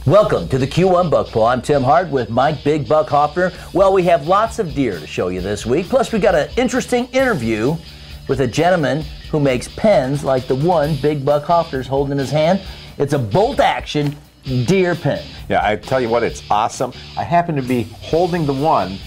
Welcome to the Q1 Buck Pull. I'm Tim Hart with Mike Big Buck Hoffner. Well, we have lots of deer to show you this week. Plus, we got an interesting interview with a gentleman who makes pens like the one Big Buck Hoffner's holding in his hand. It's a bolt-action deer pen. Yeah, I tell you what, it's awesome. I happen to be holding the one.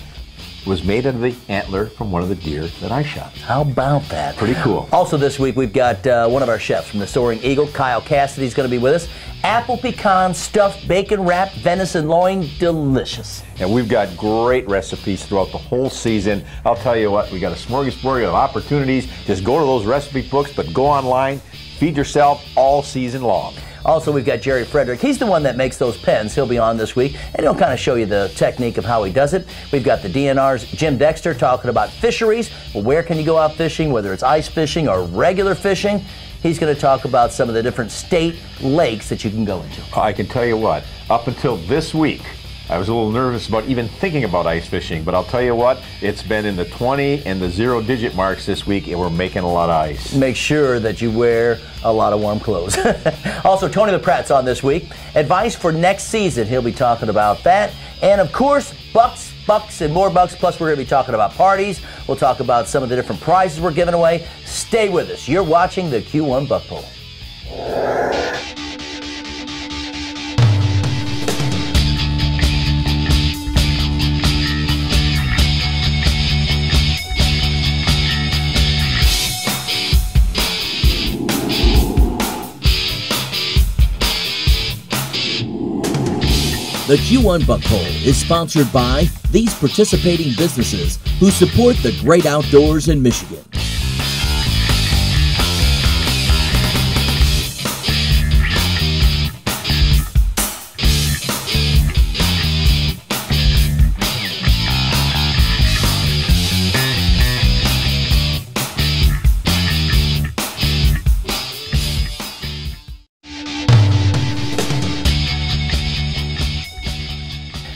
It was made out of the antler from one of the deer that I shot. How about that? Pretty cool. Also this week, we've got one of our chefs from the Soaring Eagle, Kyle Cassidy's going to be with us. Apple pecan stuffed bacon wrapped venison loin, delicious. And we've got great recipes throughout the whole season. I'll tell you what, we got a smorgasbord of opportunities. Just go to those recipe books, but go online, feed yourself all season long. Also, we've got Jerry Frederick. He's the one that makes those pens. He'll be on this week, and he'll kind of show you the technique of how he does it. We've got the DNR's Jim Dexter talking about fisheries. Well, where can you go out fishing, whether it's ice fishing or regular fishing? He's going to talk about some of the different state lakes that you can go into. I can tell you what, up until this week, I was a little nervous about even thinking about ice fishing, but I'll tell you what, it's been in the 20 and the 0-digit marks this week, and we're making a lot of ice. Make sure that you wear a lot of warm clothes. Also, Tony LaPratte's on this week. Advice for next season, he'll be talking about that. And of course, bucks, and more bucks, plus we're going to be talking about parties. We'll talk about some of the different prizes we're giving away. Stay with us. You're watching the Q1 Buck Pull. The Q1 Buck Pull is sponsored by these participating businesses who support the great outdoors in Michigan.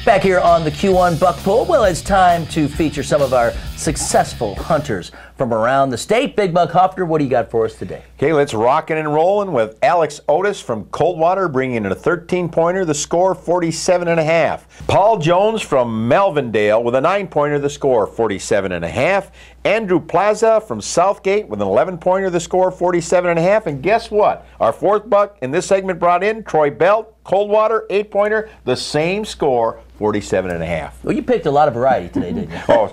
Back here on the Q1 Buck Pull, well, it's time to feature some of our successful hunters from around the state. Big Buck Hoffner, what do you got for us today? Okay, let's rockin' and rollin' with Alex Otis from Coldwater, bringing in a 13-pointer, the score 47.5. Paul Jones from Melvindale with a 9-pointer, the score 47.5. Andrew Plaza from Southgate with an 11-pointer, the score 47.5. And guess what? Our fourth buck in this segment brought in Troy Belt, Coldwater, 8-pointer, the same score, 47.5. Well, you picked a lot of variety today, didn't you? Oh,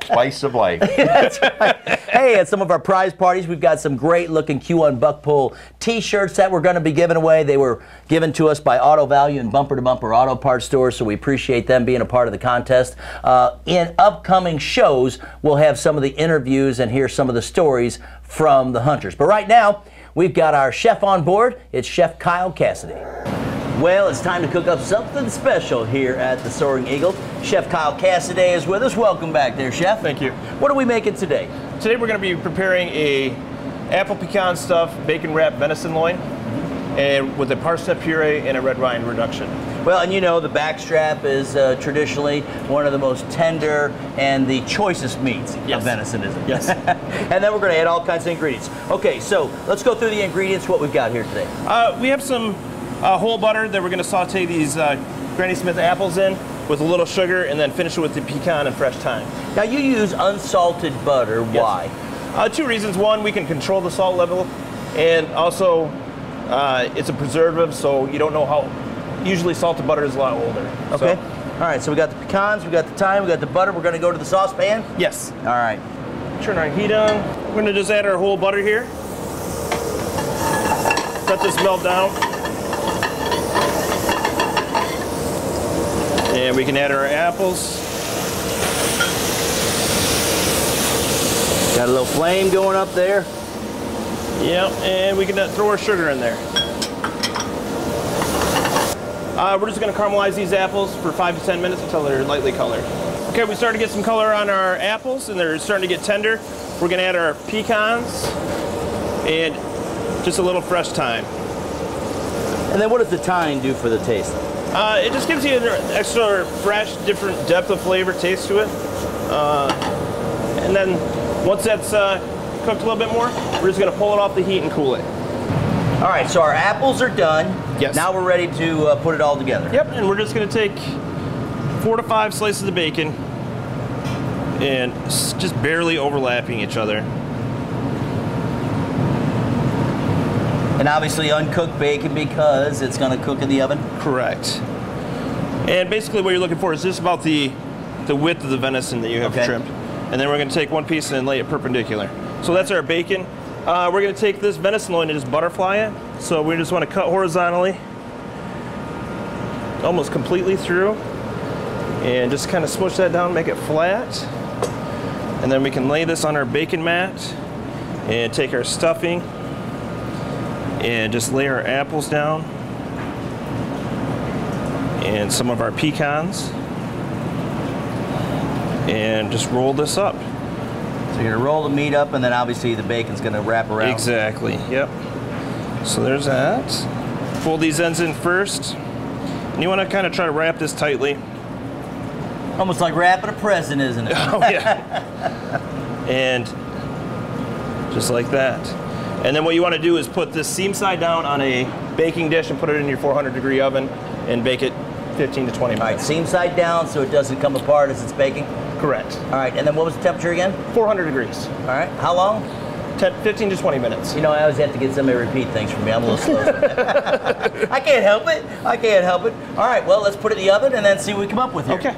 slice of life. That's right. Hey, at some of our prize parties, we've got some great-looking Q1 Buck Pull T-shirts that we're going to be giving away. They were given to us by Auto Value and Bumper to Bumper Auto Parts Stores, so we appreciate them being a part of the contest. In upcoming shows, we'll have some of the interviews and hear some of the stories from the hunters. But right now, we've got our chef on board. It's Chef Kyle Cassidy. Well, it's time to cook up something special here at the Soaring Eagle. Chef Kyle Cassidy is with us. Welcome back there, Chef. Thank you. What are we making today? Today we're going to be preparing a apple pecan stuffed bacon wrapped venison loin, and with a parsnip puree and a red wine reduction. Well, and you know the backstrap is traditionally one of the most tender and the choicest meats of venison, isn't it? Yes. And then we're going to add all kinds of ingredients. Okay, so let's go through the ingredients, what we've got here today. We have some whole butter that we're going to saute these Granny Smith apples in with a little sugar, and then finish it with the pecan and fresh thyme. Now you use unsalted butter. Yes. Why? Two reasons. One, we can control the salt level, and also it's a preservative, so you don't know how. Usually salted butter is a lot older. Okay. So. All right, so we got the pecans, we got the thyme, we got the butter. We're going to go to the saucepan? Yes. All right. Turn our heat on. We're going to just add our whole butter here. Let this melt down. And we can add our apples. Got a little flame going up there. Yep, and we can throw our sugar in there. We're just going to caramelize these apples for 5 to 10 minutes until they're lightly colored. Okay, we started to get some color on our apples, and they're starting to get tender. We're going to add our pecans and just a little fresh thyme. And then what does the thyme do for the taste? It just gives you an extra fresh, different depth of flavor, taste to it. And then once that's cooked a little bit more, we're just going to pull it off the heat and cool it. All right, so our apples are done. Yes. Now we're ready to put it all together. Yep, and we're just going to take 4 to 5 slices of bacon and just barely overlapping each other. And obviously uncooked bacon because it's going to cook in the oven? Correct. And basically what you're looking for is just about the width of the venison that you have trimmed. And then we're going to take one piece and lay it perpendicular. So that's our bacon. We're going to take this venison loin and just butterfly it. So we just want to cut horizontally, almost completely through, and just kind of smush that down, make it flat. And then we can lay this on our bacon mat and take our stuffing and just lay our apples down and some of our pecans and just roll this up. So you're going to roll the meat up and then obviously the bacon's going to wrap around. Exactly, yep. So there's that. Fold these ends in first. And you want to kind of try to wrap this tightly. Almost like wrapping a present, isn't it? Oh, yeah. And just like that. And then what you want to do is put this seam side down on a baking dish and put it in your 400-degree oven and bake it 15 to 20 minutes. All right, seam side down so it doesn't come apart as it's baking? Correct. All right, and then what was the temperature again? 400 degrees. All right, how long? 15 to 20 minutes. You know, I always have to get somebody to repeat things for me. I'm a little slow. I can't help it. I can't help it. All right, well, let's put it in the oven and then see what we come up with here. Okay.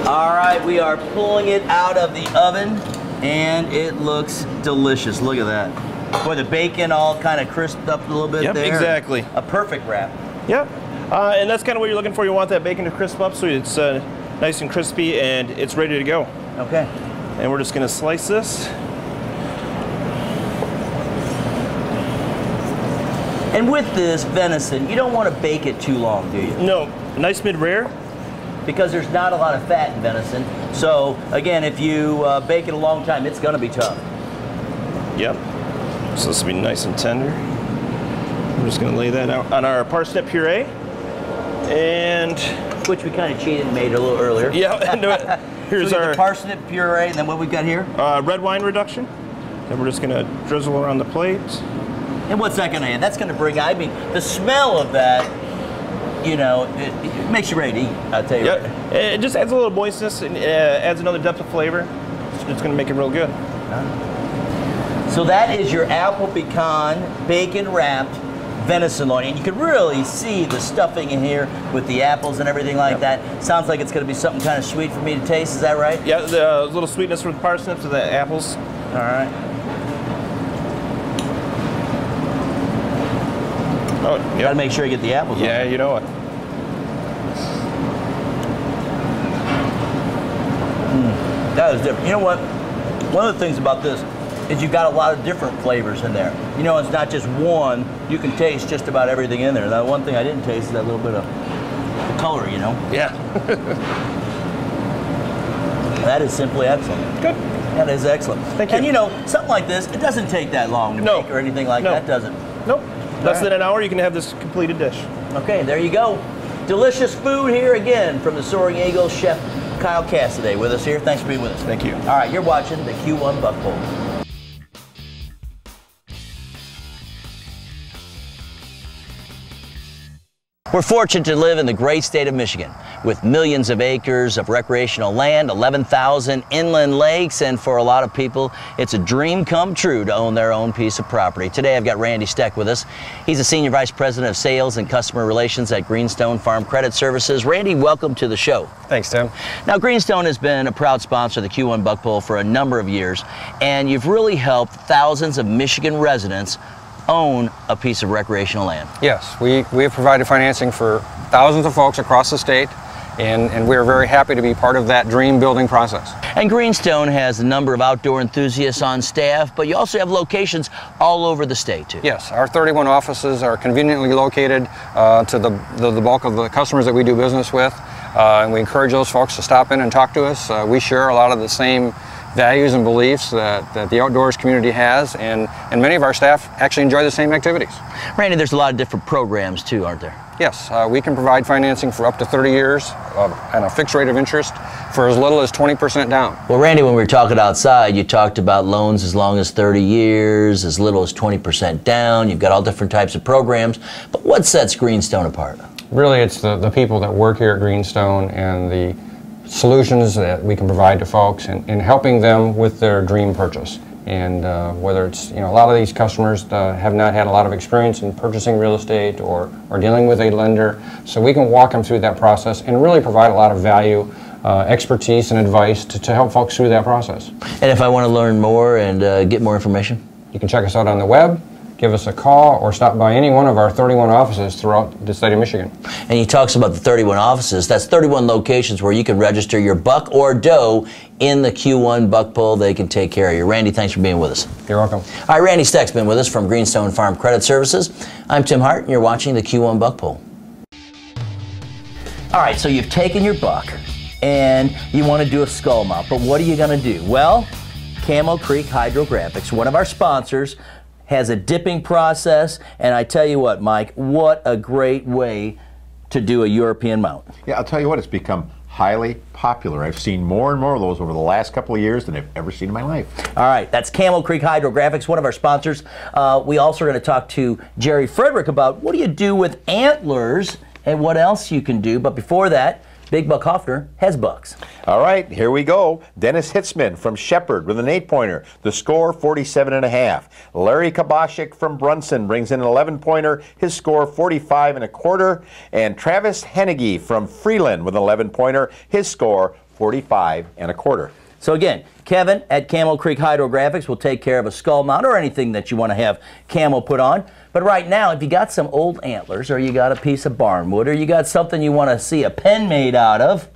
All right, we are pulling it out of the oven, and it looks delicious. Look at that. Boy, the bacon all kind of crisped up a little bit there. Exactly. A perfect wrap. Yep. And that's kind of what you're looking for. You want that bacon to crisp up so it's nice and crispy and it's ready to go. Okay. And we're just going to slice this. And with this venison, you don't want to bake it too long, do you? No. Nice mid-rare. Because there's not a lot of fat in venison. So, again, if you bake it a long time, it's going to be tough. Yep. So this will be nice and tender. We're just going to lay that out on our parsnip puree. And which we kind of cheated and made a little earlier. Yeah. Here's so our parsnip puree, and then what we got here? Red wine reduction. Then we're just going to drizzle around the plate. And what's that going to add? That's going to bring, I mean, the smell of that, you know, it makes you ready to eat, I'll tell you. Yep. Right. It just adds a little moistness and adds another depth of flavor. It's going to make it real good. So that is your apple pecan bacon wrapped venison loin. And you can really see the stuffing in here with the apples and everything like that. Sounds like it's going to be something kind of sweet for me to taste. Is that right? Yeah, the little sweetness from the parsnips and the apples. All right. Oh, yep. Got to make sure you get the apples on. Yeah, you know it. That is different. You know what? One of the things about this is you've got a lot of different flavors in there. You know, it's not just one. You can taste just about everything in there. Now, one thing I didn't taste is that little bit of the color, you know? Yeah. That is simply excellent. Good. That is excellent. Thank you. And you know, something like this, it doesn't take that long to make or anything like that, does it? Nope. Less than an hour, you can have this completed dish. Okay, there you go. Delicious food here again from the Soaring Eagle chef Kyle Cassidy with us here. Thanks for being with us. Thank you. All right, you're watching the Q1 Buck Bowl. We're fortunate to live in the great state of Michigan with millions of acres of recreational land, 11,000 inland lakes, and for a lot of people, it's a dream come true to own their own piece of property. Today I've got Randy Steck with us. He's a Senior Vice President of Sales and Customer Relations at Greenstone Farm Credit Services. Randy, welcome to the show. Thanks, Tim. Now, Greenstone has been a proud sponsor of the Q1 Buck Bowl for a number of years, and you've really helped thousands of Michigan residents own a piece of recreational land. Yes, we have provided financing for thousands of folks across the state, and we are very happy to be part of that dream building process. And Greenstone has a number of outdoor enthusiasts on staff, but you also have locations all over the state too. Yes, our 31 offices are conveniently located to the bulk of the customers that we do business with, and we encourage those folks to stop in and talk to us. We share a lot of the same values and beliefs that the outdoors community has, and many of our staff actually enjoy the same activities. Randy, there's a lot of different programs too, aren't there? Yes, we can provide financing for up to 30 years and a fixed rate of interest for as little as 20% down. Well, Randy, when we were talking outside, you talked about loans as long as 30 years, as little as 20% down. You've got all different types of programs. But what sets Greenstone apart? Really, it's the people that work here at Greenstone and the solutions that we can provide to folks in helping them with their dream purchase. And whether it's, a lot of these customers have not had a lot of experience in purchasing real estate or dealing with a lender, so we can walk them through that process and really provide a lot of value, expertise and advice to help folks through that process. And if I want to learn more and get more information? You can check us out on the web, give us a call, or stop by any one of our 31 offices throughout the state of Michigan. And he talks about the 31 offices. That's 31 locations where you can register your buck or doe in the Q1 buck pool. They can take care of you. Randy, thanks for being with us. You're welcome. All right, Randy Steck's been with us from Greenstone Farm Credit Services. I'm Tim Hart, and you're watching the Q1 buck pool. All right, so you've taken your buck, and you want to do a skull mount, but what are you going to do? Well, Camel Creek Hydrographics, one of our sponsors, has a dipping process, and I tell you what, Mike, what a great way to do a European mount. Yeah, I'll tell you what, it's become highly popular. I've seen more and more of those over the last couple of years than I've ever seen in my life. All right, that's Camel Creek Hydrographics, one of our sponsors. We also are going to talk to Jerry Frederick about what do you do with antlers and what else you can do. But before that, Big Buck Hoffner has bucks. All right, here we go. Dennis Hitzman from Shepherd with an 8-pointer. The score, 47.5. Larry Kabashik from Brunson brings in an 11-pointer. His score, 45.25. And Travis Hennigy from Freeland with an 11-pointer. His score, 45.25. So again, Kevin at Camel Creek Hydrographics will take care of a skull mount or anything that you want to have Camel put on. But right now, if you got some old antlers, or you got a piece of barnwood, or you got something you want to see a pen made out of,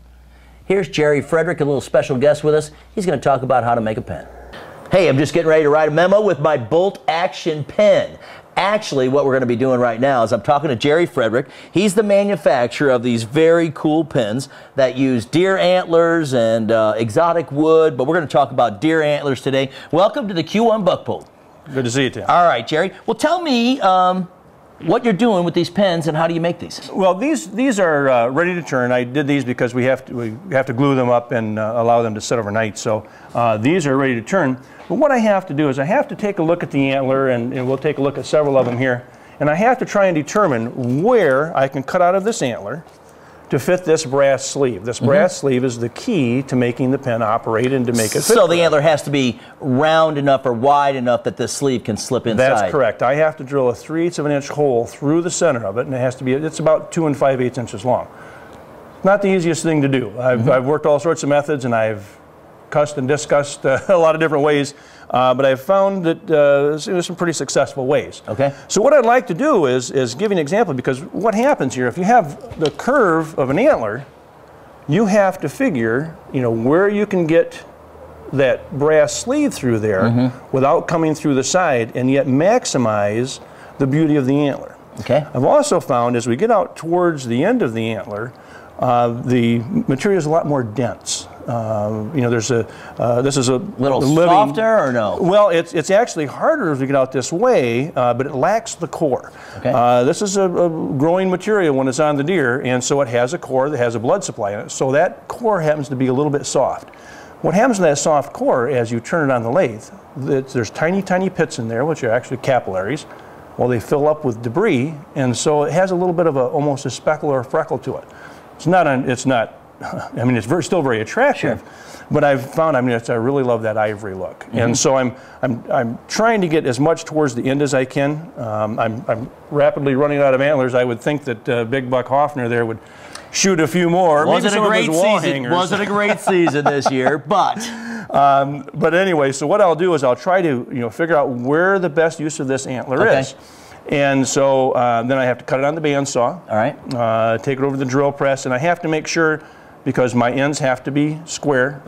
here's Jerry Frederick, a little special guest with us. He's going to talk about how to make a pen. Hey, I'm just getting ready to write a memo with my Bolt Action pen. Actually, what we're going to be doing right now is I'm talking to Jerry Frederick. He's the manufacturer of these very cool pens that use deer antlers and exotic wood, but we're going to talk about deer antlers today. Welcome to the Q1 Buck Pool. Good to see you, Tim. All right, Jerry. Well, tell me what you're doing with these pens and how do you make these? Well, these are ready to turn. I did these because we have to glue them up and allow them to sit overnight. So these are ready to turn. But what I have to do is I have to take a look at the antler, and we'll take a look at several of them here. And I have to try and determine where I can cut out of this antler to fit this brass sleeve. This brass sleeve is the key to making the pen operate and to make it fit. So the antler has to be round enough or wide enough that this sleeve can slip inside. That's correct. I have to drill a 3/8 of an inch hole through the center of it, and it has to be, it's about 2 5/8 inches long. Not the easiest thing to do. I've worked all sorts of methods, and I've cussed and discussed a lot of different ways, but I've found that there's some pretty successful ways. Okay. So what I'd like to do is give you an example, because what happens here, if you have the curve of an antler, you have to figure, where you can get that brass sleeve through there without coming through the side and yet maximize the beauty of the antler. Okay. I've also found as we get out towards the end of the antler, the material is a lot more dense. This is a little softer or no? Well, it's actually harder as we get out this way, but it lacks the core. Okay. This is a growing material when it's on the deer, and so it has a core that has a blood supply in it. So that core happens to be a little bit soft. What happens to that soft core as you turn it on the lathe, there's tiny, tiny pits in there, which are actually capillaries. Well, they fill up with debris, and so it has a little bit of almost a speckle or a freckle to it. It's not. I mean, it's still very attractive, but I've found, I really love that ivory look, and so I'm trying to get as much towards the end as I can. I'm rapidly running out of antlers. I would think that Big Buck Hoffner there would shoot a few more. Wasn't a great season. Wasn't a great season this year, but anyway, so what I'll do is I'll try to figure out where the best use of this antler is. And so then I have to cut it on the bandsaw. All right. Take it over the drill press, and I have to make sure, because my ends have to be square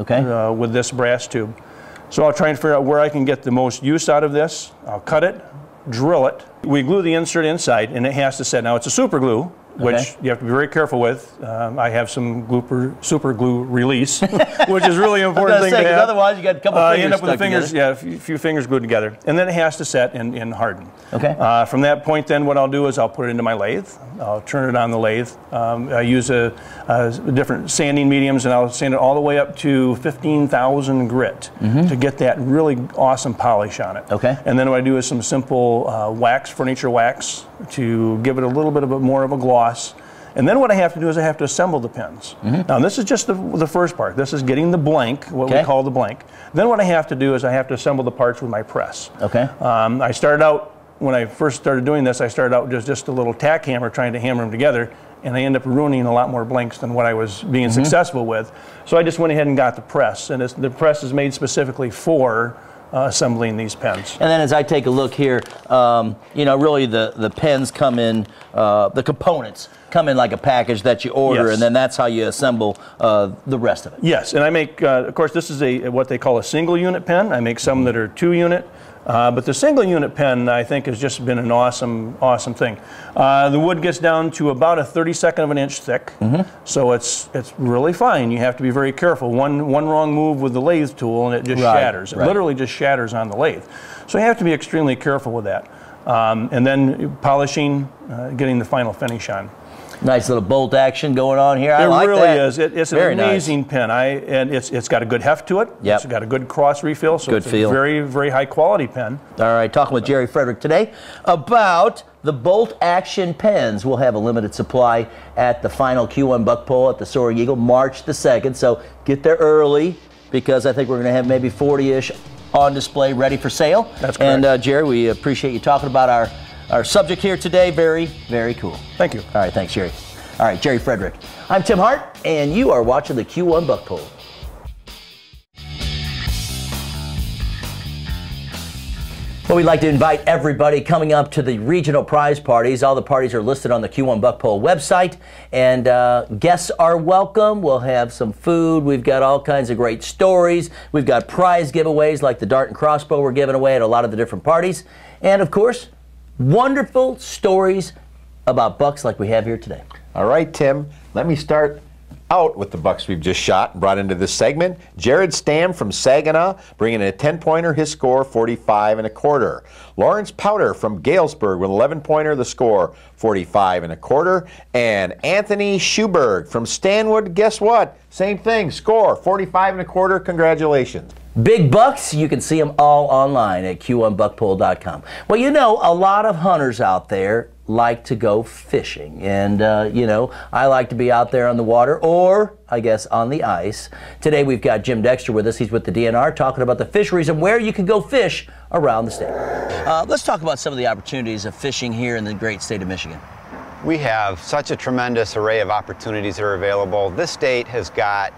with this brass tube. So I'll try and figure out where I can get the most use out of this. I'll cut it, drill it. We glue the insert inside, and it has to set. Now it's a super glue, which you have to be very careful with. I have some super glue release, which is really important thing to have. Otherwise, you got a couple fingers you end up with the fingers, together. a few fingers glued together, and then it has to set and harden. Okay. From that point, then what I'll do is I'll put it into my lathe. I'll turn it on the lathe. I use different sanding mediums, and I'll sand it all the way up to 15,000 grit to get that really awesome polish on it. Okay. And then what I do is some simple wax, furniture wax, to give it a little bit of more of a gloss. And then what I have to do is I have to assemble the pins. Now this is just the first part. This is getting the blank, what we call the blank. Then what I have to do is I have to assemble the parts with my press. Okay. I started out, when I first started doing this, I started out with just a little tack hammer trying to hammer them together, and I end up ruining a lot more blanks than what I was being successful with. So I just went ahead and got the press, and the press is made specifically for assembling these pens. And then as I take a look here, you know, really the pens come in, the components come in like a package that you order, and then that's how you assemble the rest of it. Yes, and I make, of course, this is what they call a single unit pen. I make some that are 2 unit. But the single unit pen, I think, has just been an awesome thing. The wood gets down to about a 32nd of an inch thick, so it's really fine. You have to be very careful. One wrong move with the lathe tool and it just shatters. It literally just shatters on the lathe. So you have to be extremely careful with that. And then polishing, getting the final finish on. Nice little bolt action going on here. I like that. It really is. It's very an amazing pen. And it's got a good heft to it. Yep. It's got a good cross refill. So it's a very, very high quality pen. All right, talking with Jerry Frederick today about the bolt action pens. We'll have a limited supply at the final Q1 buck pull at the Soaring Eagle, March the 2nd. So get there early, because I think we're going to have maybe 40-ish on display ready for sale. That's correct. And Jerry, we appreciate you talking about our subject here today. Very, very cool. Thank you. All right, thanks, Jerry. All right, Jerry Frederick. I'm Tim Hart, and you are watching the Q1 Buck Pull. Well, we'd like to invite everybody coming up to the regional prize parties. All the parties are listed on the Q1 Buck Pull website, and guests are welcome. We'll have some food. We've got all kinds of great stories. We've got prize giveaways like the dart and crossbow we're giving away at a lot of the different parties. And, of course, wonderful stories about bucks like we have here today. All right, Tim, let me start out with the bucks we've just shot and brought into this segment. Jared Stam from Saginaw, bringing in a 10-pointer, his score 45 1/4. Lawrence Powder from Galesburg with an 11-pointer, the score 45 1/4. And Anthony Schuberg from Stanwood, guess what? Same thing, score 45 1/4. Congratulations. Big bucks, you can see them all online at q1buckpull.com. Well, you know, a lot of hunters out there like to go fishing, and you know, I like to be out there on the water, or I guess on the ice. Today we've got Jim Dexter with us. He's with the DNR, talking about the fisheries and where you can go fish around the state. Let's talk about some of the opportunities of fishing here in the great state of Michigan. We have such a tremendous array of opportunities that are available. This state has got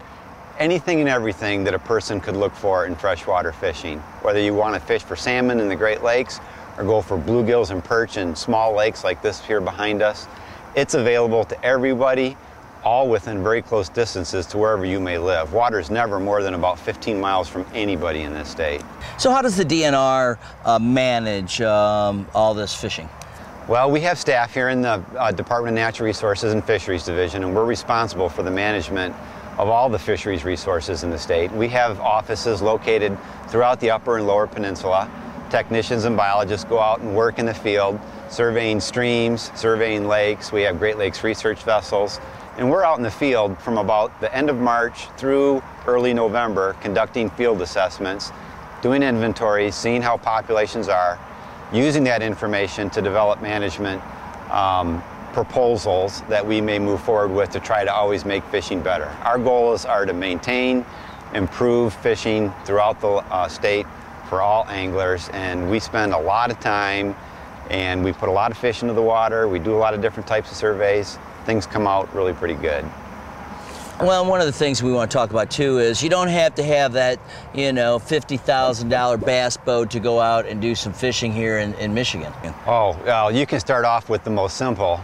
anything and everything that a person could look for in freshwater fishing. Whether you want to fish for salmon in the Great Lakes or go for bluegills and perch in small lakes like this here behind us, it's available to everybody, all within very close distances to wherever you may live. Water is never more than about 15 miles from anybody in this state. So how does the DNR manage all this fishing? Well, we have staff here in the Department of Natural Resources and Fisheries Division, and we're responsible for the management of all the fisheries resources in the state. We have offices located throughout the upper and lower peninsula. Technicians and biologists go out and work in the field, surveying streams, surveying lakes. We have Great Lakes research vessels, and we're out in the field from about the end of March through early November, conducting field assessments, doing inventories, seeing how populations are, using that information to develop management proposals that we may move forward with to try to always make fishing better. Our goals are to maintain, improve fishing throughout the state for all anglers, and we spend a lot of time and we put a lot of fish into the water. We do a lot of different types of surveys. Things come out really pretty good. Well, one of the things we want to talk about too is you don't have to have that, you know, $50,000 bass boat to go out and do some fishing here in Michigan. Oh, well, you can start off with the most simple.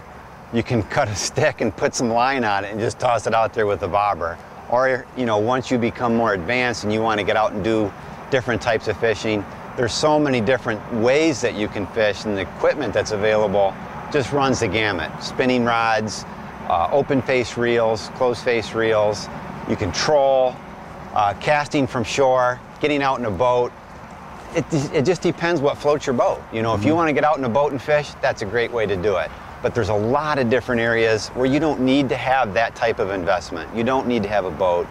You can cut a stick and put some line on it and just toss it out there with a bobber. Or, you know, once you become more advanced and you want to get out and do different types of fishing, there's so many different ways that you can fish, and the equipment that's available just runs the gamut. Spinning rods, open face reels, closed face reels. You can troll, casting from shore, getting out in a boat. It just depends what floats your boat. You know, if you want to get out in a boat and fish, that's a great way to do it. But there's a lot of different areas where you don't need to have that type of investment. You don't need to have a boat.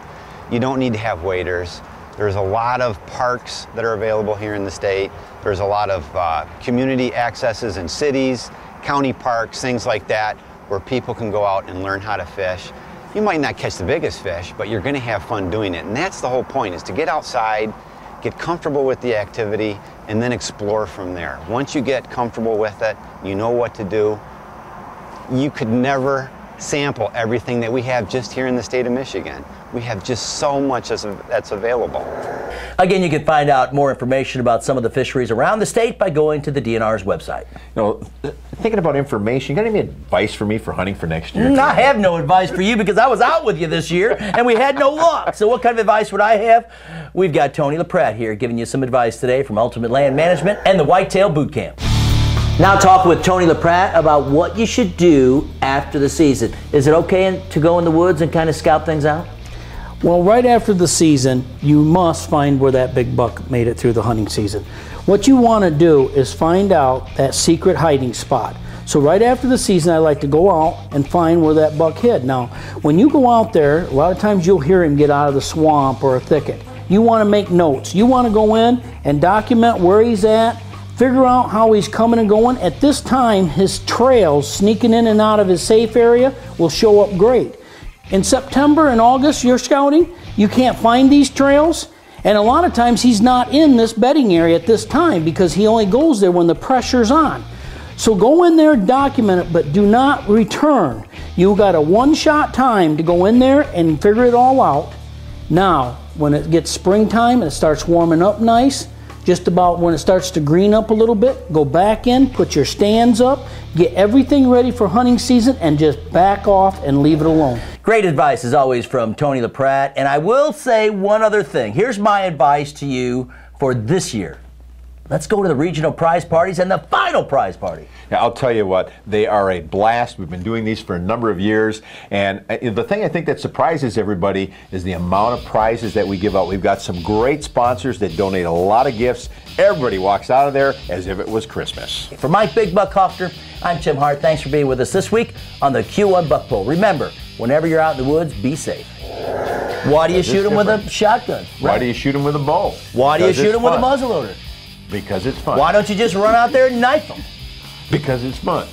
You don't need to have waders. There's a lot of parks that are available here in the state. There's a lot of community accesses in cities, county parks, things like that, where people can go out and learn how to fish. You might not catch the biggest fish, but you're going to have fun doing it. And that's the whole point, is to get outside, get comfortable with the activity, and then explore from there. Once you get comfortable with it, you know what to do, you could never sample everything that we have just here in the state of Michigan. We have just so much that's available. Again, you can find out more information about some of the fisheries around the state by going to the DNR's website. You know, thinking about information, you got any advice for me for hunting for next year? I have no advice for you because I was out with you this year and we had no luck. So what kind of advice would I have? We've got Tony LaPratte here giving you some advice today from Ultimate Land Management and the Whitetail Boot Camp. Now talk with Tony LaPratte about what you should do after the season. Is it okay to go in the woods and kind of scout things out? Well, right after the season, you must find where that big buck made it through the hunting season. What you want to do is find out that secret hiding spot. So right after the season, I like to go out and find where that buck hid. Now, when you go out there, a lot of times you'll hear him get out of the swamp or a thicket. You want to make notes. You want to go in and document where he's at, figure out how he's coming and going. At this time, his trails sneaking in and out of his safe area will show up great. In September and August, you're scouting, you can't find these trails, and a lot of times he's not in this bedding area at this time because he only goes there when the pressure's on. So go in there, document it, but do not return. You got a one-shot time to go in there and figure it all out. Now, when it gets springtime and it starts warming up nice, just about when it starts to green up a little bit, go back in, put your stands up, get everything ready for hunting season, and just back off and leave it alone. Great advice as always from Tony LaPratte. And I will say one other thing. Here's my advice to you for this year. Let's go to the regional prize parties and the final prize party. Yeah, I'll tell you what, they are a blast. We've been doing these for a number of years, and the thing I think that surprises everybody is the amount of prizes that we give out. We've got some great sponsors that donate a lot of gifts. Everybody walks out of there as if it was Christmas. For Mike Big Buck Hofter, I'm Tim Hart. Thanks for being with us this week on the Q1 Buck Pull. Remember, whenever you're out in the woods, be safe. Why do you shoot them with a shotgun? Why do you shoot them with a bow? Why do you shoot them with a muzzleloader? Because it's fun. Why don't you just run out there and knife them? Because it's fun.